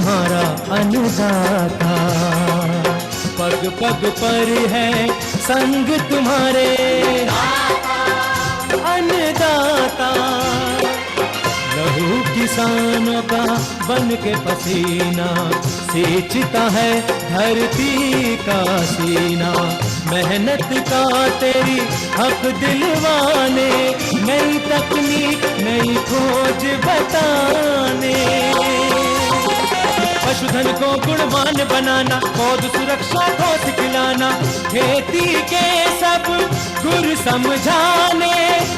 तुम्हारा अन्नदाता। पग पग पर है संग तुम्हारे अन्नदाता। लहू किसानों का बन के पसीना सींचता है धरती का सीना। मेहनत का तेरी हक दिलवाने, नई तकनीक नई खोज बताने। पशुधन को गुणवान बनाना, पौध सुरक्षा को सिखलाना, खेती के सब गुर समझाने,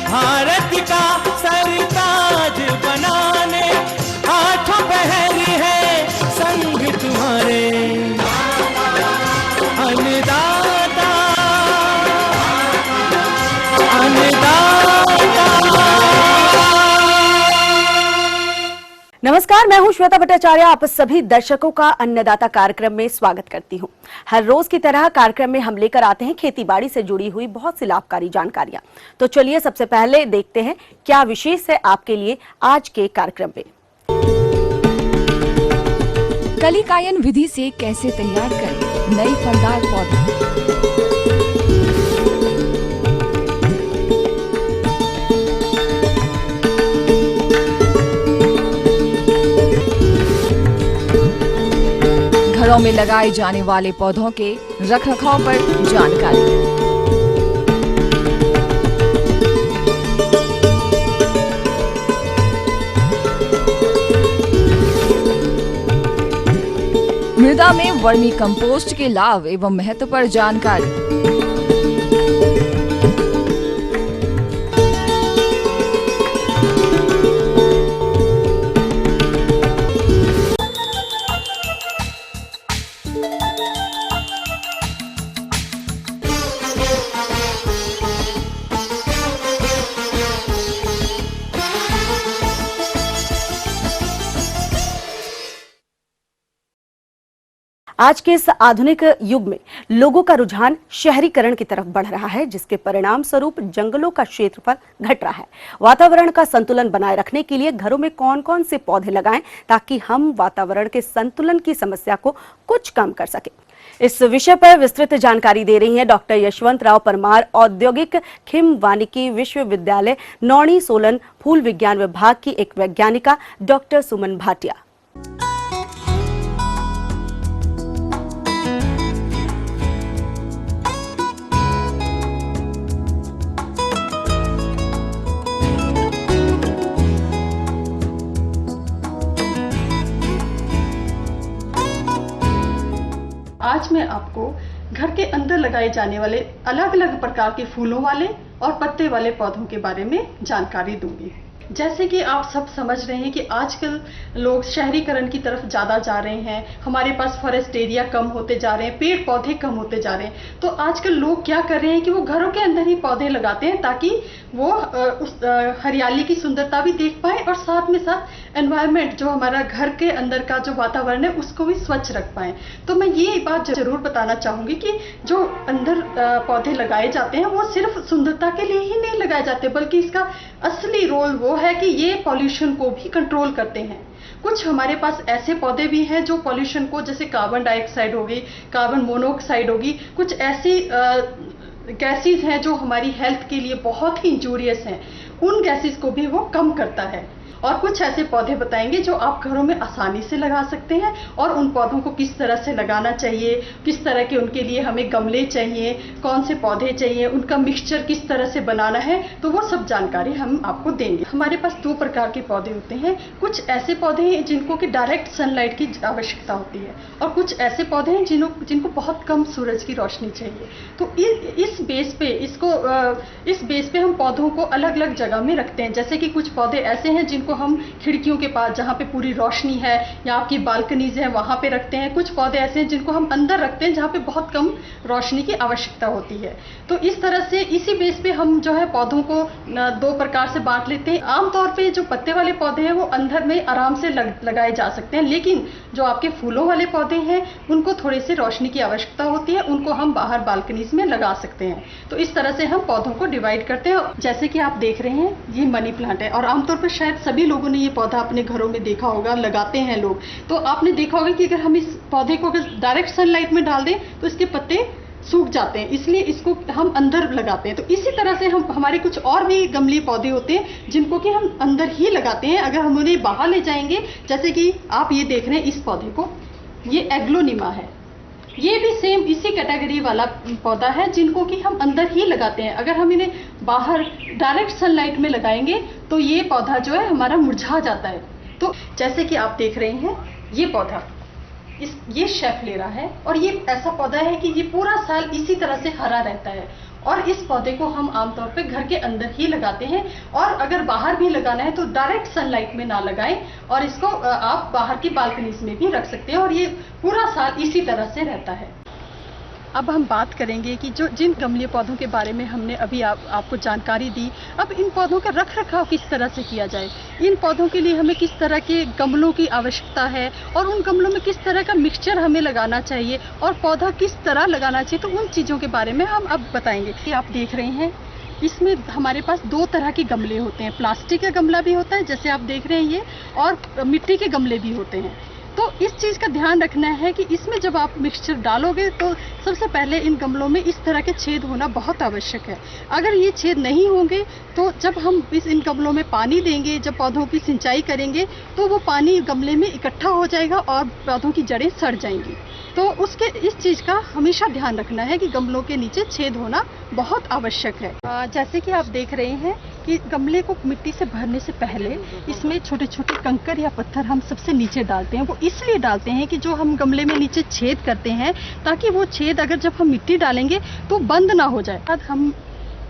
भारत का सरताज बनाने। आठों पहर है संग तुम्हारे अन्नदाता अन्नदाता। नमस्कार, मैं हूं श्वेता भट्टाचार्य। आप सभी दर्शकों का अन्नदाता कार्यक्रम में स्वागत करती हूं। हर रोज की तरह कार्यक्रम में हम लेकर आते हैं खेतीबाड़ी से जुड़ी हुई बहुत सी लाभकारी जानकारियां। तो चलिए सबसे पहले देखते हैं क्या विशेष है आपके लिए आज के कार्यक्रम में। कलिकायन विधि से कैसे तैयार करें नई फलदार पौधे। घरों में लगाए जाने वाले पौधों के रखरखाव पर जानकारी। मृदा में वर्मी कंपोस्ट के लाभ एवं महत्व पर जानकारी। आज के इस आधुनिक युग में लोगों का रुझान शहरीकरण की तरफ बढ़ रहा है, जिसके परिणाम स्वरूप जंगलों का क्षेत्रफल घट रहा है। वातावरण का संतुलन बनाए रखने के लिए घरों में कौन कौन से पौधे लगाएं ताकि हम वातावरण के संतुलन की समस्या को कुछ कम कर सकें। इस विषय पर विस्तृत जानकारी दे रही हैं डॉक्टर यशवंतराव परमार, औद्योगिक खिम वानिकी विश्वविद्यालय नौणी सोलन फूल विज्ञान विभाग की एक वैज्ञानिका डॉक्टर सुमन भाटिया। आज मैं आपको घर के अंदर लगाए जाने वाले अलग अलग प्रकार के फूलों वाले और पत्ते वाले पौधों के बारे में जानकारी दूंगी। जैसे कि आप सब समझ रहे हैं कि आजकल लोग शहरीकरण की तरफ ज़्यादा जा रहे हैं, हमारे पास फॉरेस्ट एरिया कम होते जा रहे हैं, पेड़ पौधे कम होते जा रहे हैं। तो आजकल लोग क्या कर रहे हैं कि वो घरों के अंदर ही पौधे लगाते हैं ताकि वो उस हरियाली की सुंदरता भी देख पाए और साथ में साथ एनवायरनमेंट जो हमारा घर के अंदर का जो वातावरण है उसको भी स्वच्छ रख पाए। तो मैं ये बात जरूर बताना चाहूँगी कि जो अंदर पौधे लगाए जाते हैं वो सिर्फ सुंदरता के लिए ही नहीं लगाए जाते, बल्कि इसका असली रोल वो है कि ये पॉल्यूशन को भी कंट्रोल करते हैं। कुछ हमारे पास ऐसे पौधे भी हैं जो पॉल्यूशन को, जैसे कार्बन डाइऑक्साइड होगी, कार्बन मोनोऑक्साइड होगी, कुछ ऐसी गैसेस हैं जो हमारी हेल्थ के लिए बहुत ही इंजूरियस हैं, उन गैसेस को भी वो कम करता है। और कुछ ऐसे पौधे बताएंगे जो आप घरों में आसानी से लगा सकते हैं और उन पौधों को किस तरह से लगाना चाहिए, किस तरह के उनके लिए हमें गमले चाहिए, कौन से पौधे चाहिए, उनका मिक्सचर किस तरह से बनाना है, तो वो सब जानकारी हम आपको देंगे। हमारे पास दो प्रकार के पौधे होते हैं। कुछ ऐसे पौधे हैं जिनको कि डायरेक्ट सनलाइट की आवश्यकता होती है और कुछ ऐसे पौधे हैं जिनको बहुत कम सूरज की रोशनी चाहिए। तो इस बेस पे हम पौधों को अलग अलग जगह में रखते हैं। जैसे कि कुछ पौधे ऐसे हैं जिनको हम खिड़कियों के पास, जहाँ पे पूरी रोशनी है या आपकी बालकनीज है, वहाँ पे रखते हैं। कुछ पौधे ऐसे हैं जिनको हम अंदर रखते हैं जहाँ पे बहुत कम रोशनी की आवश्यकता होती है। तो इस तरह से इसी बेस पे हम जो है पौधों को दो प्रकार से बांट लेते हैं। आमतौर पे जो पत्ते वाले पौधे हैं वो अंदर में आराम से लगाए जा सकते हैं, लेकिन जो आपके फूलों वाले पौधे हैं उनको थोड़ी सी रोशनी की आवश्यकता होती है, उनको हम बाहर बालकनीज में लगा सकते हैं। तो इस तरह से हम पौधों को डिवाइड करते हैं। जैसे कि आप देख रहे हैं ये मनी प्लांट है और आमतौर पर शायद सभी सभी लोगों ने ये पौधा अपने घरों में देखा होगा, लगाते हैं लोग। तो आपने देखा होगा कि अगर हम इस पौधे को अगर डायरेक्ट सनलाइट में डाल दें तो इसके पत्ते सूख जाते हैं, इसलिए इसको हम अंदर लगाते हैं। तो इसी तरह से हम हमारे कुछ और भी गमले पौधे होते हैं जिनको कि हम अंदर ही लगाते हैं। अगर हम उन्हें बाहर ले जाएंगे, जैसे कि आप ये देख रहे हैं इस पौधे को, ये एग्लोनिमा है, ये भी सेम इसी कैटेगरी वाला पौधा है जिनको कि हम अंदर ही लगाते हैं। अगर हम इन्हें बाहर डायरेक्ट सनलाइट में लगाएंगे तो ये पौधा जो है हमारा मुरझा जाता है। तो जैसे कि आप देख रहे हैं ये पौधा, ये शेफलेरा है और ये ऐसा पौधा है कि ये पूरा साल इसी तरह से हरा रहता है। और इस पौधे को हम आमतौर पे घर के अंदर ही लगाते हैं, और अगर बाहर भी लगाना है तो डायरेक्ट सनलाइट में ना लगाएं, और इसको आप बाहर की बालकनीज में भी रख सकते हैं और ये पूरा साल इसी तरह से रहता है। अब हम बात करेंगे कि जिन गमले पौधों के बारे में हमने अभी आपको जानकारी दी, अब इन पौधों का रख रखाव किस तरह से किया जाए, इन पौधों के लिए हमें किस तरह के गमलों की आवश्यकता है और उन गमलों में किस तरह का मिक्सचर हमें लगाना चाहिए और पौधा किस तरह लगाना चाहिए, तो उन चीज़ों के बारे में हम अब बताएंगे। कि आप देख रहे हैं इसमें हमारे पास दो तरह के गमले होते हैं, प्लास्टिक का गमला भी होता है जैसे आप देख रहे हैं ये, और मिट्टी के गमले भी होते हैं। तो इस चीज़ का ध्यान रखना है कि इसमें जब आप मिक्सचर डालोगे तो सबसे पहले इन गमलों में इस तरह के छेद होना बहुत आवश्यक है। अगर ये छेद नहीं होंगे तो जब हम इन गमलों में पानी देंगे, जब पौधों की सिंचाई करेंगे तो वो पानी गमले में इकट्ठा हो जाएगा और पौधों की जड़ें सड़ जाएंगी। तो इस चीज़ का हमेशा ध्यान रखना है कि गमलों के नीचे छेद होना बहुत आवश्यक है। जैसे कि आप देख रहे हैं कि गमले को मिट्टी से भरने से पहले इसमें छोटे छोटे कंकर या पत्थर हम सबसे नीचे डालते हैं। वो इसलिए डालते हैं कि जो हम गमले में नीचे छेद करते हैं ताकि वो छेद अगर जब हम मिट्टी डालेंगे तो बंद ना हो जाए।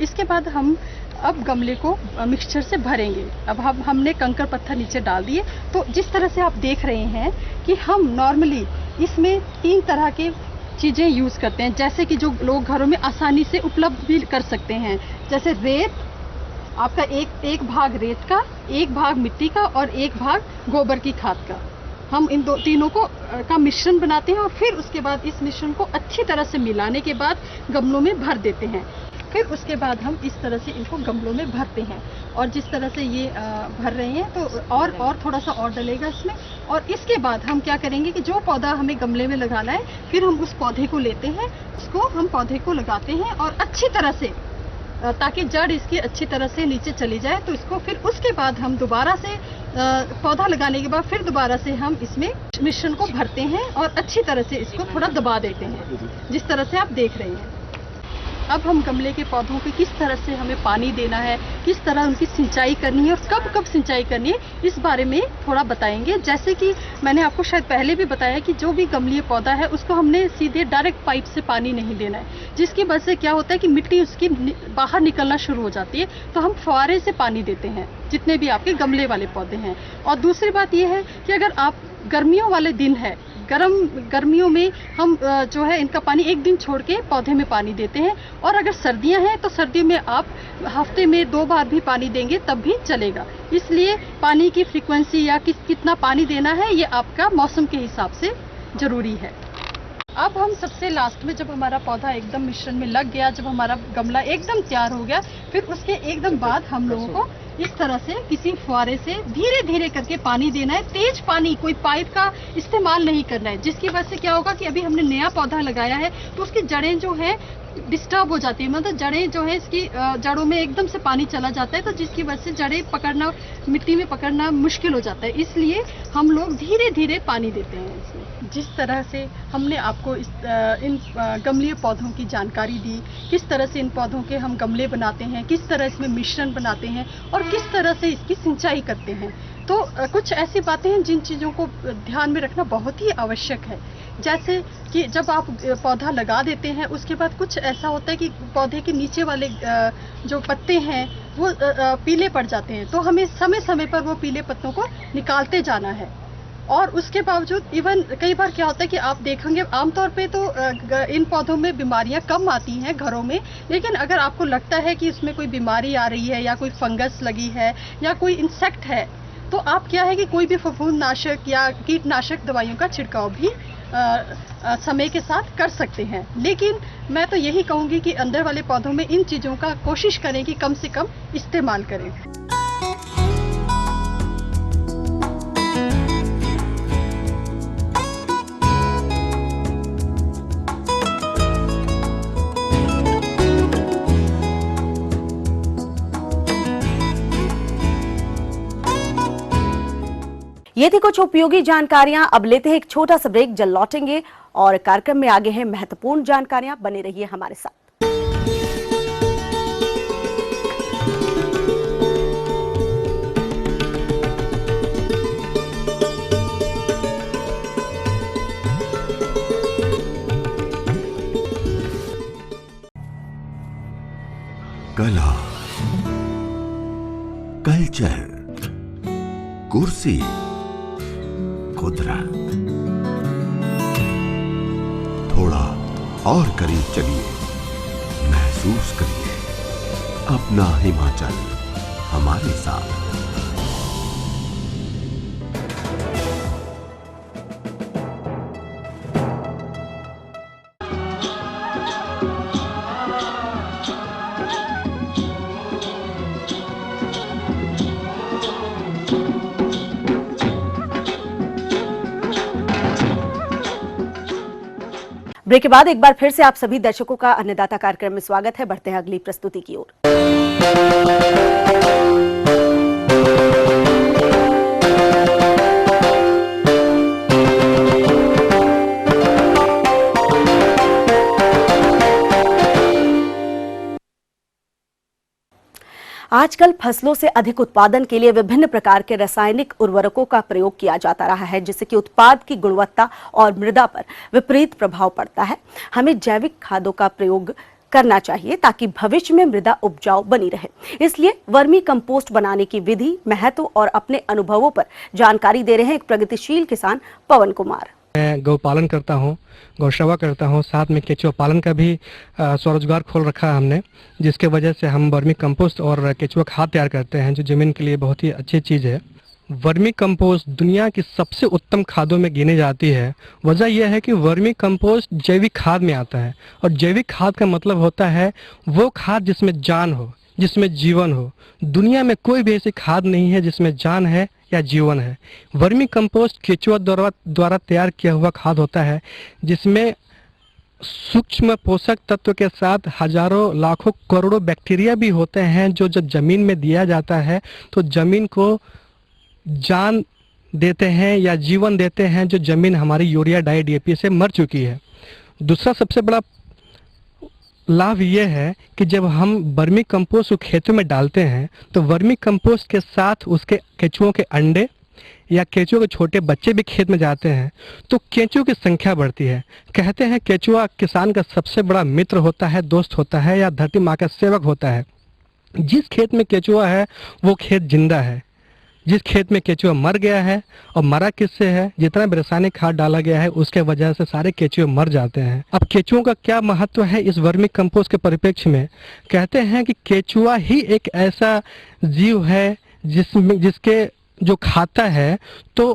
इसके बाद हम अब गमले को मिक्सचर से भरेंगे। अब हमने कंकर पत्थर नीचे डाल दिए। तो जिस तरह से आप देख रहे हैं कि हम नॉर्मली इसमें 3 तरह के चीज़ें यूज़ करते हैं, जैसे कि जो लोग घरों में आसानी से उपलब्ध भी कर सकते हैं, जैसे रेत, आपका एक भाग रेत का, एक भाग मिट्टी का और एक भाग गोबर की खाद का। हम इन तीनों का मिश्रण बनाते हैं और फिर उसके बाद इस मिश्रण को अच्छी तरह से मिलाने के बाद गमलों में भर देते हैं। फिर उसके बाद हम इस तरह से इनको गमलों में भरते हैं और जिस तरह से ये भर रहे हैं तो और थोड़ा सा और डलेगा इसमें। और इसके बाद हम क्या करेंगे कि जो पौधा हमें गमले में लगाना है फिर हम उस पौधे को लेते हैं, उसको हम पौधे को लगाते हैं और अच्छी तरह से, ताकि जड़ इसकी अच्छी तरह से नीचे चली जाए। तो इसको फिर उसके बाद हम दोबारा से पौधा लगाने के बाद फिर दोबारा से हम इसमें मिश्रण को भरते हैं और अच्छी तरह से इसको थोड़ा दबा देते हैं, जिस तरह से आप देख रहे हैं। अब हम गमले के पौधों को किस तरह से हमें पानी देना है, किस तरह उनकी सिंचाई करनी है और कब कब सिंचाई करनी है, इस बारे में थोड़ा बताएंगे। जैसे कि मैंने आपको शायद पहले भी बताया कि जो भी गमलीय पौधा है उसको हमने सीधे डायरेक्ट पाइप से पानी नहीं देना है, जिसकी वजह से क्या होता है कि मिट्टी उसकी बाहर निकलना शुरू हो जाती है। तो हम फुहारे से पानी देते हैं जितने भी आपके गमले वाले पौधे हैं। और दूसरी बात यह है कि अगर आप गर्मियों वाले दिन है, गर्मियों में हम जो है इनका पानी एक दिन छोड़ के पौधे में पानी देते हैं। और अगर सर्दियां हैं तो सर्दियों में आप हफ्ते में 2 बार भी पानी देंगे तब भी चलेगा। इसलिए पानी की फ्रीक्वेंसी या कितना पानी देना है ये आपका मौसम के हिसाब से ज़रूरी है। अब हम सबसे लास्ट में, जब हमारा पौधा एकदम मिश्रण में लग गया, जब हमारा गमला एकदम तैयार हो गया, फिर उसके एकदम बाद हम लोगों को इस तरह से किसी फुहारे से धीरे धीरे करके पानी देना है। तेज पानी, कोई पाइप का इस्तेमाल नहीं करना है, जिसकी वजह से क्या होगा कि अभी हमने नया पौधा लगाया है तो उसकी जड़ें जो है डिस्टर्ब हो जाती है, मतलब जड़ें जो है इसकी जड़ों में एकदम से पानी चला जाता है, तो जिसकी वजह से जड़ें पकड़ना, मिट्टी में पकड़ना मुश्किल हो जाता है। इसलिए हम लोग धीरे धीरे पानी देते हैं इसमें। जिस तरह से हमने आपको इन गमलीय पौधों की जानकारी दी, किस तरह से इन पौधों के हम गमले बनाते हैं, किस तरह इसमें मिश्रण बनाते हैं और किस तरह से इसकी सिंचाई करते हैं, तो कुछ ऐसी बातें हैं जिन चीज़ों को ध्यान में रखना बहुत ही आवश्यक है। जैसे कि जब आप पौधा लगा देते हैं उसके बाद कुछ ऐसा होता है कि पौधे के नीचे वाले जो पत्ते हैं वो पीले पड़ जाते हैं, तो हमें समय समय पर वो पीले पत्तों को निकालते जाना है। और उसके बावजूद इवन कई बार क्या होता है कि आप देखेंगे आमतौर पे तो इन पौधों में बीमारियां कम आती हैं घरों में, लेकिन अगर आपको लगता है कि उसमें कोई बीमारी आ रही है या कोई फंगस लगी है या कोई इंसेक्ट है, तो आप क्या है कि कोई भी फफूंदनाशक या कीटनाशक दवाइयों का छिड़काव भी समय के साथ कर सकते हैं। लेकिन मैं तो यही कहूँगी कि अंदर वाले पौधों में इन चीज़ों का कोशिश करें कि कम से कम इस्तेमाल करें। ये थी कुछ उपयोगी जानकारियां। अब लेते हैं एक छोटा सा ब्रेक, जल्द लौटेंगे और कार्यक्रम में आगे हैं महत्वपूर्ण जानकारियां। बने रहिए हमारे साथ। कला, कल्चर, कुर्सी, कुदरत, थोड़ा और करीब चलिए, महसूस करिए अपना हिमाचल हमारे साथ। ब्रेक के बाद एक बार फिर से आप सभी दर्शकों का अन्नदाता कार्यक्रम में स्वागत है। बढ़ते हैं अगली प्रस्तुति की ओर। आजकल फसलों से अधिक उत्पादन के लिए विभिन्न प्रकार के रासायनिक उर्वरकों का प्रयोग किया जाता रहा है, जिससे कि उत्पाद की गुणवत्ता और मृदा पर विपरीत प्रभाव पड़ता है। हमें जैविक खादों का प्रयोग करना चाहिए ताकि भविष्य में मृदा उपजाऊ बनी रहे। इसलिए वर्मी कंपोस्ट बनाने की विधि, महत्व और अपने अनुभवों पर जानकारी दे रहे हैं एक प्रगतिशील किसान पवन कुमार। मैं गौपालन करता हूँ, गौसेवा करता हूँ, साथ में केचुआ पालन का भी स्वरोजगार खोल रखा है हमने, जिसके वजह से हम वर्मी कंपोस्ट और केचुआ खाद तैयार करते हैं, जो ज़मीन के लिए बहुत ही अच्छी चीज़ है। वर्मी कंपोस्ट दुनिया की सबसे उत्तम खादों में गिनी जाती है। वजह यह है कि वर्मी कंपोस्ट जैविक खाद में आता है, और जैविक खाद का मतलब होता है वो खाद जिसमें जान हो, जिसमें जीवन हो। दुनिया में कोई भी ऐसी खाद नहीं है जिसमें जान है या जीवन है। वर्मी कंपोस्ट केचुआ द्वारा तैयार किया हुआ खाद होता है, जिसमें सूक्ष्म पोषक तत्व के साथ हजारों लाखों करोड़ों बैक्टीरिया भी होते हैं, जो जब जमीन में दिया जाता है तो जमीन को जान देते हैं या जीवन देते हैं, जो जमीन हमारी यूरिया डाई डीएपी से मर चुकी है। दूसरा सबसे बड़ा लाभ ये है कि जब हम वर्मी कंपोस्ट को खेतों में डालते हैं तो वर्मी कंपोस्ट के साथ उसके केचुओं के अंडे या केचुओं के छोटे बच्चे भी खेत में जाते हैं, तो केचुओं की संख्या बढ़ती है। कहते हैं केचुआ किसान का सबसे बड़ा मित्र होता है, दोस्त होता है, या धरती माँ का सेवक होता है। जिस खेत में केचुआ है वो खेत जिंदा है। जिस खेत में केचुआ मर गया है, और मरा किससे है, जितना भी रासायनिक खाद डाला गया है उसके वजह से सारे केचुए मर जाते हैं। अब केचुओं का क्या महत्व है इस वर्मी कंपोस्ट के परिप्रेक्ष्य में? कहते हैं कि केचुआ ही एक ऐसा जीव है जिसके जो खाता है तो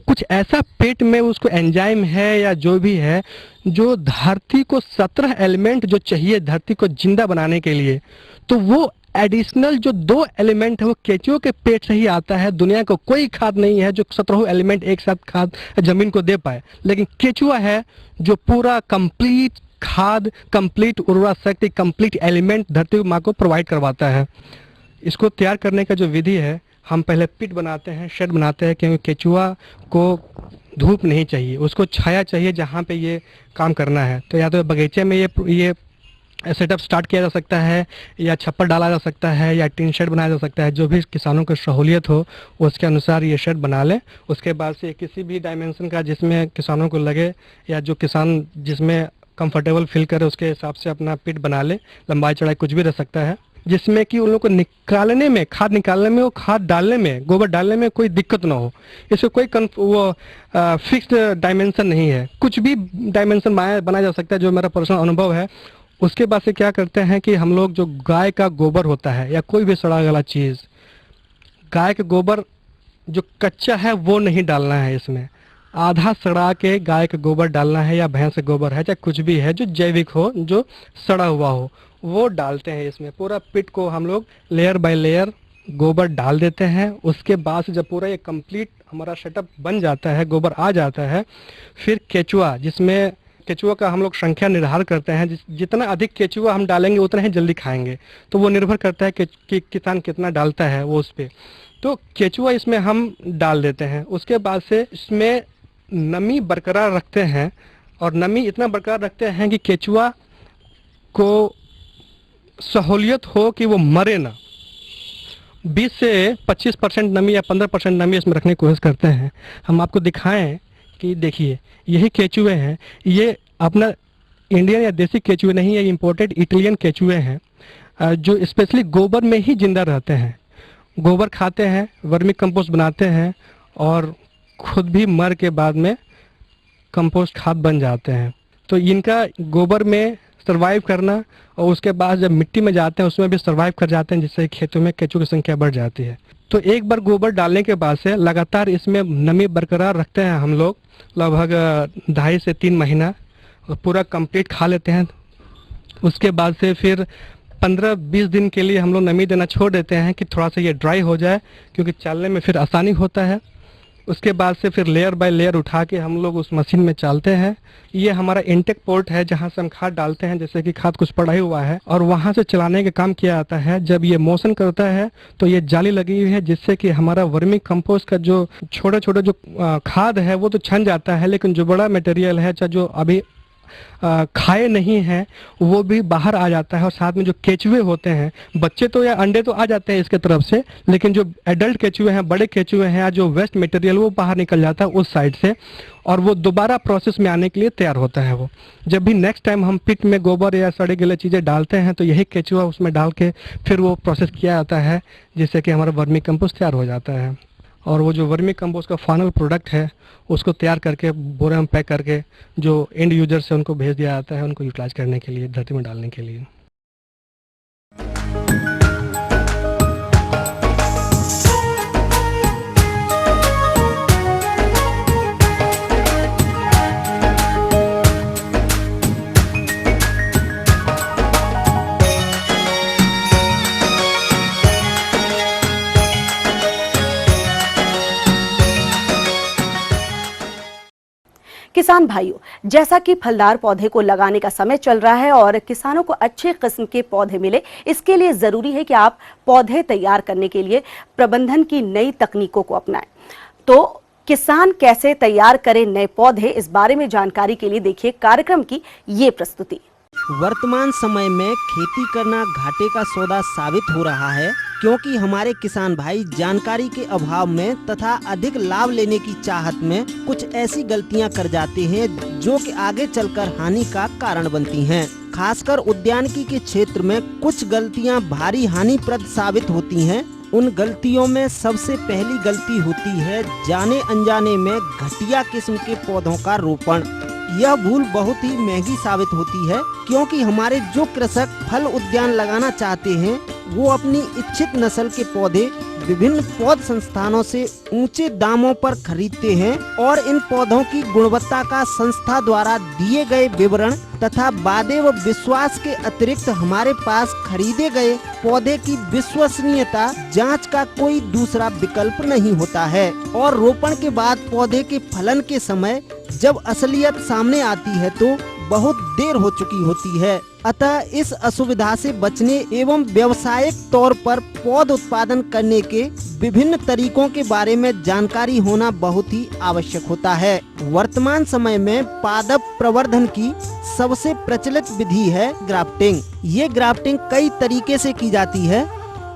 कुछ ऐसा पेट में उसको एंजाइम है या जो भी है, जो धरती को 17 एलिमेंट जो चाहिए धरती को जिंदा बनाने के लिए, तो वो एडिशनल जो 2 एलिमेंट है वो केचुओं के पेट से ही आता है। दुनिया को कोई खाद नहीं है जो 17 एलिमेंट एक साथ खाद जमीन को दे पाए, लेकिन केचुआ है जो पूरा कंप्लीट खाद, कंप्लीट उर्वरा शक्ति, कंप्लीट एलिमेंट धरती माँ को प्रोवाइड करवाता है। इसको तैयार करने का जो विधि है, हम पहले पिट बनाते हैं, शेड बनाते हैं, क्योंकि केचुआ को धूप नहीं चाहिए, उसको छाया चाहिए जहाँ पे ये काम करना है। तो या तो बगीचे में ये सेटअप स्टार्ट किया जा सकता है, या छप्पर डाला जा सकता है, या टीन शेड बनाया जा सकता है। जो भी किसानों को सहूलियत हो उसके अनुसार ये शेड बना लें। उसके बाद से किसी भी डायमेंशन का जिसमें किसानों को लगे, या जो किसान जिसमें कंफर्टेबल फील करे उसके हिसाब से अपना पिट बना ले। लंबाई चौड़ाई कुछ भी रह सकता है, जिसमें कि उन लोगों को निकालने में, खाद निकालने में, वो खाद डालने में, गोबर डालने में कोई दिक्कत ना हो। इसको कोई फिक्स्ड डायमेंशन नहीं है, कुछ भी डायमेंशन बनाया जा सकता है, जो मेरा पर्सनल अनुभव है। उसके बाद से क्या करते हैं कि हम लोग जो गाय का गोबर होता है या कोई भी सड़ा गला चीज़, गाय के गोबर जो कच्चा है वो नहीं डालना है इसमें। आधा सड़ा के गाय का गोबर डालना है, या भैंस का गोबर है, चाहे कुछ भी है जो जैविक हो, जो सड़ा हुआ हो, वो डालते हैं इसमें। पूरा पिट को हम लोग लेयर बाय लेयर गोबर डाल देते हैं। उसके बाद से जब पूरा ये कंप्लीट हमारा सेटअप बन जाता है, गोबर आ जाता है, फिर केचुआ, जिसमें केचुआ का हम लोग संख्या निर्धारण करते हैं। जितना अधिक केचुआ हम डालेंगे उतना ही जल्दी खाएंगे, तो वो निर्भर करता है कि किसान कितना डालता है वो उस पर। तो केचुआ इसमें हम डाल देते हैं। उसके बाद से इसमें नमी बरकरार रखते हैं, और नमी इतना बरकरार रखते हैं कि केचुआ को सहूलियत हो कि वो मरे ना। 20 से 25% नमी या 15% नमी इसमें रखने की कोशिश करते हैं। हम आपको दिखाएं कि देखिए यही केचुए हैं, ये अपना इंडियन या देसी केचुए नहीं है, इंपोर्टेड इटालियन केचुए हैं जो स्पेशली गोबर में ही जिंदा रहते हैं। गोबर खाते हैं, वर्मी कंपोस्ट बनाते हैं और खुद भी मर के बाद में कंपोस्ट खाद बन जाते हैं। तो इनका गोबर में सर्वाइव करना और उसके बाद जब मिट्टी में जाते हैं उसमें भी सर्वाइव कर जाते हैं, जिससे खेतों में केचुए की संख्या बढ़ जाती है। तो एक बार गोबर डालने के बाद से लगातार इसमें नमी बरकरार रखते हैं हम लोग लगभग 2.5 से 3 महीना, और पूरा कंप्लीट खा लेते हैं। उसके बाद से फिर 15-20 दिन के लिए हम लोग नमी देना छोड़ देते हैं कि थोड़ा सा ये ड्राई हो जाए, क्योंकि चालने में फिर आसानी होता है। उसके बाद से फिर लेयर बाय लेयर उठा के हम लोग उस मशीन में चालते हैं। ये हमारा इंटेक पोर्ट है जहाँ से हम खाद डालते हैं, जैसे कि खाद कुछ पड़ा ही हुआ है, और वहाँ से चलाने का काम किया जाता है। जब ये मोशन करता है तो ये जाली लगी हुई है, जिससे कि हमारा वर्मी कंपोस्ट का जो छोटे छोटे जो खाद है वो तो छन जाता है, लेकिन जो बड़ा मटेरियल है चाहे जो अभी खाए नहीं हैं वो भी बाहर आ जाता है। और साथ में जो केचुए होते हैं, बच्चे तो या अंडे तो आ जाते हैं इसके तरफ से, लेकिन जो एडल्ट केचुए हैं, बड़े केचुए हैं, जो वेस्ट मटेरियल वो बाहर निकल जाता है उस साइड से, और वो दोबारा प्रोसेस में आने के लिए तैयार होता है। वो जब भी नेक्स्ट टाइम हम पिट में गोबर या सड़े गले चीज़ें डालते हैं तो यही केचुआ उसमें डाल के फिर वो प्रोसेस किया जाता है, जिससे कि हमारा वर्मी कंपोस्ट तैयार हो जाता है। और वो जो वर्मी कंपोस्ट का फाइनल प्रोडक्ट है उसको तैयार करके बोरे में पैक करके जो एंड यूजर से उनको भेज दिया जाता है, उनको यूटिलाइज करने के लिए, धरती में डालने के लिए। किसान भाइयों, जैसा कि फलदार पौधे को लगाने का समय चल रहा है और किसानों को अच्छे किस्म के पौधे मिले, इसके लिए जरूरी है कि आप पौधे तैयार करने के लिए प्रबंधन की नई तकनीकों को अपनाएं। तो किसान कैसे तैयार करें नए पौधे, इस बारे में जानकारी के लिए देखिए कार्यक्रम की ये प्रस्तुति। वर्तमान समय में खेती करना घाटे का सौदा साबित हो रहा है, क्योंकि हमारे किसान भाई जानकारी के अभाव में तथा अधिक लाभ लेने की चाहत में कुछ ऐसी गलतियां कर जाते हैं जो कि आगे चलकर हानि का कारण बनती हैं। खासकर उद्यानिकी के क्षेत्र में कुछ गलतियां भारी हानिप्रद साबित होती हैं। उन गलतियों में सबसे पहली गलती होती है जाने अनजाने में घटिया किस्म के पौधों का रोपण। यह भूल बहुत ही महंगी साबित होती है, क्योंकि हमारे जो कृषक फल उद्यान लगाना चाहते हैं वो अपनी इच्छित नस्ल के पौधे विभिन्न पौध संस्थानों से ऊंचे दामों पर खरीदते हैं और इन पौधों की गुणवत्ता का संस्था द्वारा दिए गए विवरण तथा वादे व विश्वास के अतिरिक्त हमारे पास खरीदे गए पौधे की विश्वसनीयता जांच का कोई दूसरा विकल्प नहीं होता है। और रोपण के बाद पौधे के फलन के समय जब असलियत सामने आती है तो बहुत देर हो चुकी होती है। अतः इस असुविधा से बचने एवं व्यावसायिक तौर पर पौध उत्पादन करने के विभिन्न तरीकों के बारे में जानकारी होना बहुत ही आवश्यक होता है। वर्तमान समय में पादप प्रवर्धन की सबसे प्रचलित विधि है ग्राफ्टिंग। ये ग्राफ्टिंग कई तरीके से की जाती है।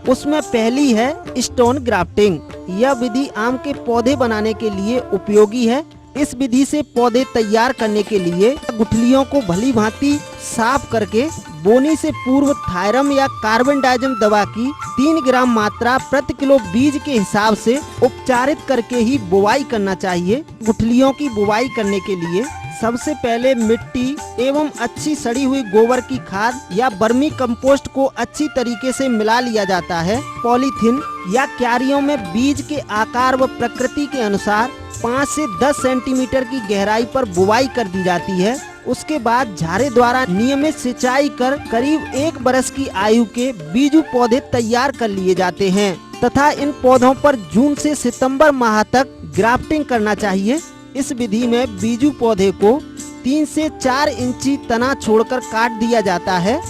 उसमें पहली है स्टोन ग्राफ्टिंग। यह विधि आम के पौधे बनाने के लिए उपयोगी है। इस विधि से पौधे तैयार करने के लिए गुठलियों को भली भांति साफ करके बोनी से पूर्व थायरम या कार्बनडाइजम दवा की 3 ग्राम मात्रा प्रति किलो बीज के हिसाब से उपचारित करके ही बुवाई करना चाहिए। गुठलियों की बुवाई करने के लिए सबसे पहले मिट्टी एवं अच्छी सड़ी हुई गोबर की खाद या वर्मी कंपोस्ट को अच्छी तरीके से मिला लिया जाता है। पॉलीथीन या क्यारियों में बीज के आकार व प्रकृति के अनुसार 5 से 10 सेंटीमीटर की गहराई पर बुवाई कर दी जाती है। उसके बाद झारे द्वारा नियमित सिंचाई कर करीब 1 बरस की आयु के बीजू पौधे तैयार कर लिए जाते हैं तथा इन पौधों पर जून से सितंबर माह तक ग्राफ्टिंग करना चाहिए। इस विधि में बीजू पौधे को 3 से 4 इंची तना छोड़कर काट दिया जाता है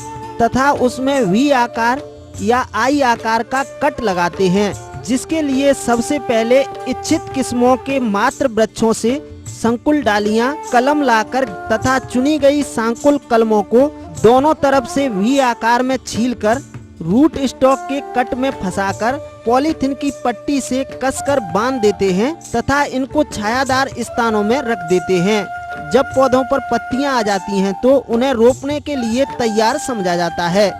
तथा उसमें वी आकार या आई आकार का कट लगाते हैं। जिसके लिए सबसे पहले इच्छित किस्मों के मात्र वृक्षों से संकुल डालियां कलम लाकर तथा चुनी गई संकुल कलमों को दोनों तरफ से वी आकार में छीलकर रूट स्टॉक के कट में फंसाकर पॉलीथीन की पट्टी से कसकर बांध देते हैं तथा इनको छायादार स्थानों में रख देते हैं। जब पौधों पर पत्तियां आ जाती हैं तो उन्हें रोपने के लिए तैयार समझा जाता है।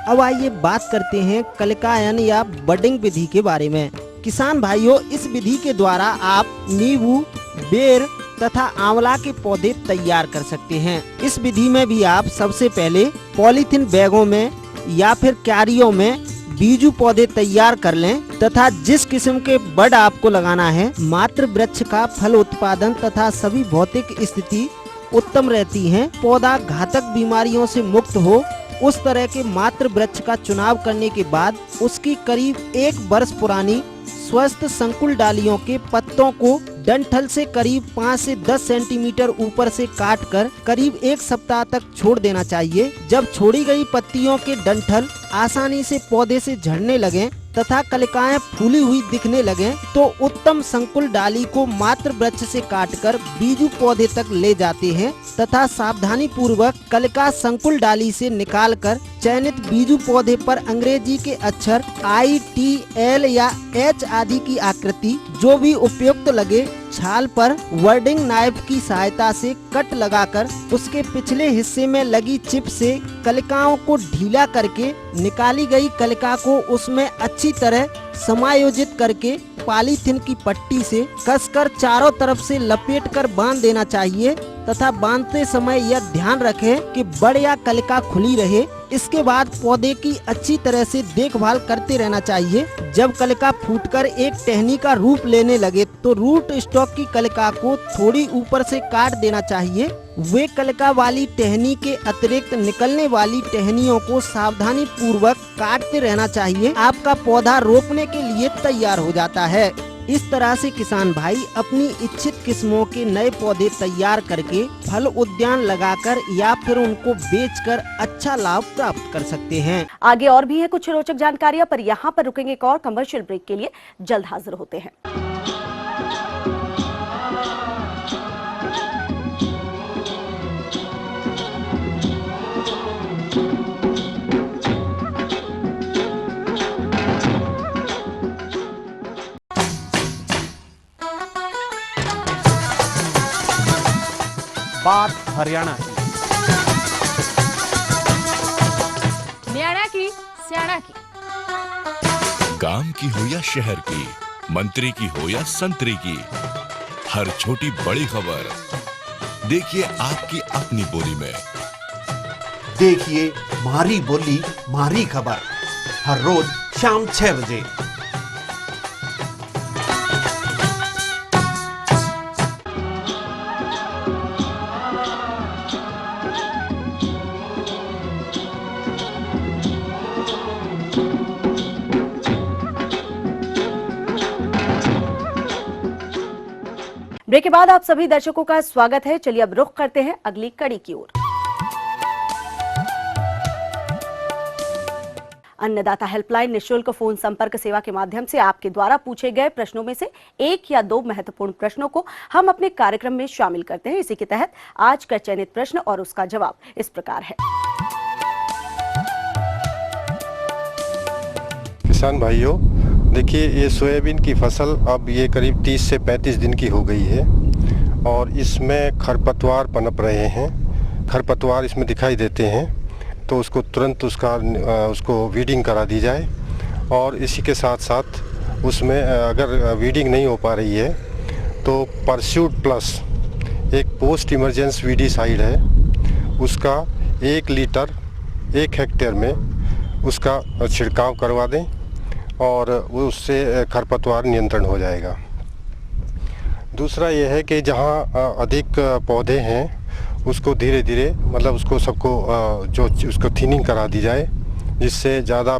अब आइए बात करते हैं कलिकायन या बडिंग विधि के बारे में। किसान भाइयों, इस विधि के द्वारा आप नींबू, बेर तथा आंवला के पौधे तैयार कर सकते हैं। इस विधि में भी आप सबसे पहले पॉलीथीन बैगों में या फिर क्यारियों में बीजू पौधे तैयार कर लें तथा जिस किस्म के बड आपको लगाना है, मात्र वृक्ष का फल उत्पादन तथा सभी भौतिक स्थिति उत्तम रहती है, पौधा घातक बीमारियों से मुक्त हो, उस तरह के मात्र वृक्ष का चुनाव करने के बाद उसकी करीब 1 वर्ष पुरानी स्वस्थ संकुल डालियों के पत्तों को डंठल से करीब 5 से 10 सेंटीमीटर ऊपर से काटकर करीब 1 सप्ताह तक छोड़ देना चाहिए। जब छोड़ी गई पत्तियों के डंठल आसानी से पौधे से झड़ने लगें तथा कलिकाएं फूली हुई दिखने लगें तो उत्तम संकुल डाली को मात्र वृक्ष से काटकर बीजू पौधे तक ले जाते हैं तथा सावधानी पूर्वक कलिका संकुल डाली से निकालकर चयनित बीजू पौधे पर अंग्रेजी के अक्षर I, T, L या H आदि की आकृति जो भी उपयुक्त लगे छाल पर वर्डिंग नाइफ की सहायता से कट लगाकर उसके पिछले हिस्से में लगी चिप से कलिकाओं को ढीला करके निकाली गई कलिका को उसमें अच्छी तरह समायोजित करके पॉलीथीन की पट्टी से कसकर चारों तरफ से लपेटकर बांध देना चाहिए तथा बांधते समय यह ध्यान रखें कि बड़ या कलिका खुली रहे। इसके बाद पौधे की अच्छी तरह से देखभाल करते रहना चाहिए। जब कलिका फूटकर एक टहनी का रूप लेने लगे तो रूट स्टॉक की कलिका को थोड़ी ऊपर से काट देना चाहिए। वे कलिका वाली टहनी के अतिरिक्त निकलने वाली टहनियों को सावधानी पूर्वक काटते रहना चाहिए। आपका पौधा रोपने के लिए तैयार हो जाता है। इस तरह से किसान भाई अपनी इच्छित किस्मों के नए पौधे तैयार करके फल उद्यान लगाकर या फिर उनको बेचकर अच्छा लाभ प्राप्त कर सकते हैं। आगे और भी है कुछ रोचक जानकारियां, पर यहाँ पर रुकेंगे एक और कमर्शियल ब्रेक के लिए। जल्द हाजिर होते हैं। बात हरियाणा की, न्याणा की, स्याणा की, गांव की हो या शहर की, मंत्री की हो या संतरी की, हर छोटी बड़ी खबर देखिए आपकी अपनी बोली में। देखिए मारी बोली मारी खबर हर रोज शाम 6 बजे। ब्रेक के बाद आप सभी दर्शकों का स्वागत है। चलिए अब रुख करते हैं अगली कड़ी की ओर। अन्नदाता हेल्पलाइन निःशुल्क फोन संपर्क सेवा के माध्यम से आपके द्वारा पूछे गए प्रश्नों में से 1 या 2 महत्वपूर्ण प्रश्नों को हम अपने कार्यक्रम में शामिल करते हैं। इसी के तहत आज का चयनित प्रश्न और उसका जवाब इस प्रकार है। किसान भाइयों, देखिए ये सोयाबीन की फसल अब ये करीब 30 से 35 दिन की हो गई है और इसमें खरपतवार पनप रहे हैं। खरपतवार इसमें दिखाई देते हैं तो उसको तुरंत उसको वीडिंग करा दी जाए और इसी के साथ साथ उसमें अगर वीडिंग नहीं हो पा रही है तो परस्यूट प्लस एक पोस्ट इमरजेंसी वीडीसाइड है, उसका 1 लीटर 1 हेक्टेयर में उसका छिड़काव करवा दें और वो उससे खरपतवार नियंत्रण हो जाएगा। दूसरा ये है कि जहाँ अधिक पौधे हैं उसको धीरे धीरे मतलब उसको सबको जो उसको थिनिंग करा दी जाए, जिससे ज़्यादा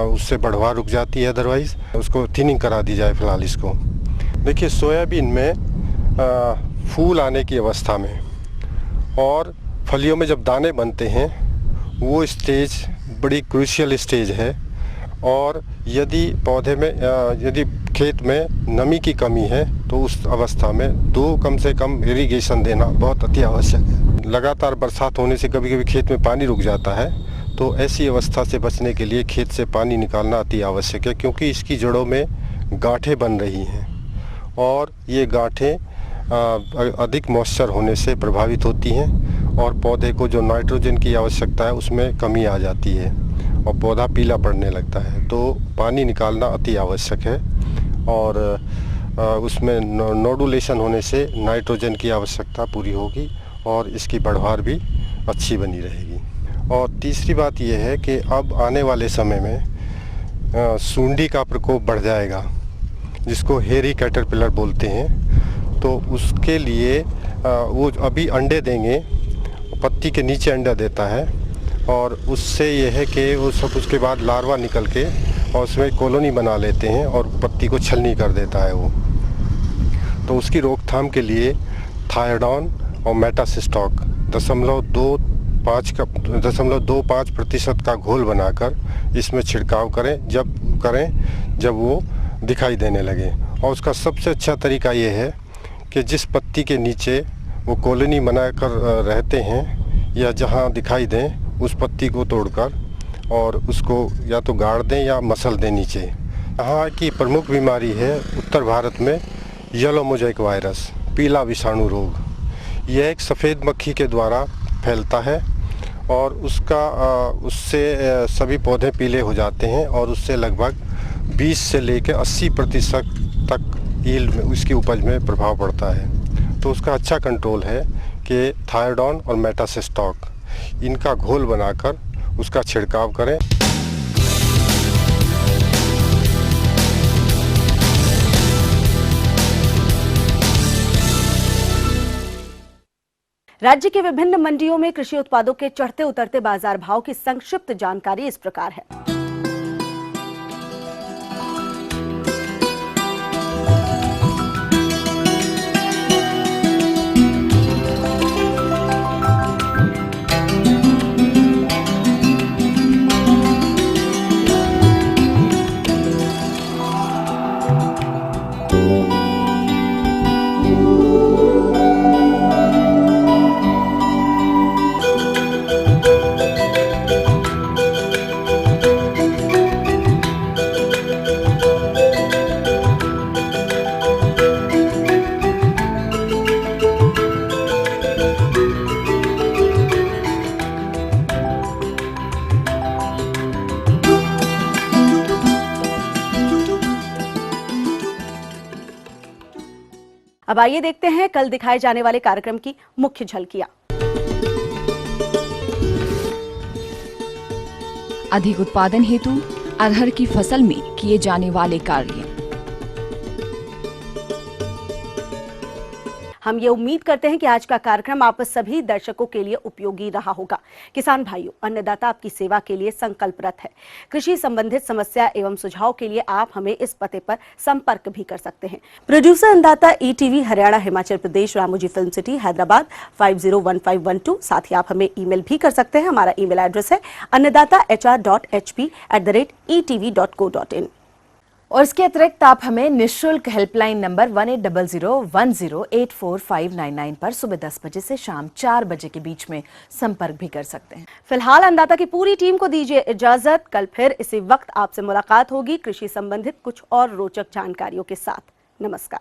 उससे बढ़वा रुक जाती है, अदरवाइज़ उसको थिनिंग करा दी जाए फ़िलहाल इसको। देखिए सोयाबीन में फूल आने की अवस्था में और फलियों में जब दाने बनते हैं वो स्टेज बड़ी क्रूशियल स्टेज है और यदि पौधे में यदि खेत में नमी की कमी है तो उस अवस्था में कम से कम इरिगेशन देना बहुत अति आवश्यक है। लगातार बरसात होने से कभी कभी खेत में पानी रुक जाता है, तो ऐसी अवस्था से बचने के लिए खेत से पानी निकालना अति आवश्यक है, क्योंकि इसकी जड़ों में गांठें बन रही हैं और ये गांठें अधिक मॉइस्चर होने से प्रभावित होती हैं और पौधे को जो नाइट्रोजन की आवश्यकता है उसमें कमी आ जाती है और पौधा पीला पड़ने लगता है। तो पानी निकालना अति आवश्यक है और उसमें नोडुलेशन होने से नाइट्रोजन की आवश्यकता पूरी होगी और इसकी बढ़वार भी अच्छी बनी रहेगी। और तीसरी बात यह है कि अब आने वाले समय में सूंडी का प्रकोप बढ़ जाएगा, जिसको हेरी कैटरपिलर बोलते हैं। तो उसके लिए वो अभी अंडे देंगे, पत्ती के नीचे अंडा देता है और उससे यह है कि वो सब उसके बाद लार्वा निकल के और उसमें कॉलोनी बना लेते हैं और पत्ती को छलनी कर देता है वो। तो उसकी रोकथाम के लिए थायोडॉन और मेटासिस्टॉक 0.25% का घोल बनाकर इसमें छिड़काव करें जब वो दिखाई देने लगे। और उसका सबसे अच्छा तरीका ये है कि जिस पत्ती के नीचे वो कॉलोनी बनाकर रहते हैं या जहाँ दिखाई दें उस पत्ती को तोड़कर और उसको या तो गाड़ दें या मसल दें नीचे। यहाँ की प्रमुख बीमारी है उत्तर भारत में येलो मोज़ेक वायरस, पीला विषाणु रोग। यह एक सफ़ेद मक्खी के द्वारा फैलता है और उससे सभी पौधे पीले हो जाते हैं और उससे लगभग 20 से लेकर 80% तक यील्ड में उसकी उपज में प्रभाव पड़ता है। तो उसका अच्छा कंट्रोल है कि थायोडॉन और मेटासिस्टॉक इनका घोल बनाकर उसका छिड़काव करें। राज्य के विभिन्न मंडियों में कृषि उत्पादों के चढ़ते उतरते बाजार भाव की संक्षिप्त जानकारी इस प्रकार है। अब आइए देखते हैं कल दिखाए जाने वाले कार्यक्रम की मुख्य झलकियां। अधिक उत्पादन हेतु अरहर की फसल में किए जाने वाले कार्य। हम ये उम्मीद करते हैं कि आज का कार्यक्रम आप सभी दर्शकों के लिए उपयोगी रहा होगा। किसान भाइयों, अन्नदाता आपकी सेवा के लिए संकल्परत है। कृषि संबंधित समस्या एवं सुझाव के लिए आप हमें इस पते पर संपर्क भी कर सकते हैं। प्रोड्यूसर अन्नदाता ETV Haryana Himachal Pradesh, Ramoji film city, Hyderabad 501512। साथ ही आप हमें ईमेल भी कर सकते हैं। हमारा ईमेल एड्रेस है annadatar.hp@etv.co.in। और इसके अतिरिक्त आप हमें निःशुल्क हेल्पलाइन नंबर 180010845999 पर सुबह 10 बजे से शाम 4 बजे के बीच में संपर्क भी कर सकते हैं। फिलहाल अन्नदाता की पूरी टीम को दीजिए इजाजत। कल फिर इसी वक्त आपसे मुलाकात होगी कृषि संबंधित कुछ और रोचक जानकारियों के साथ। नमस्कार।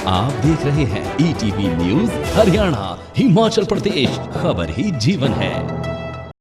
आप देख रहे हैं ETV न्यूज हरियाणा हिमाचल प्रदेश, खबर ही जीवन है।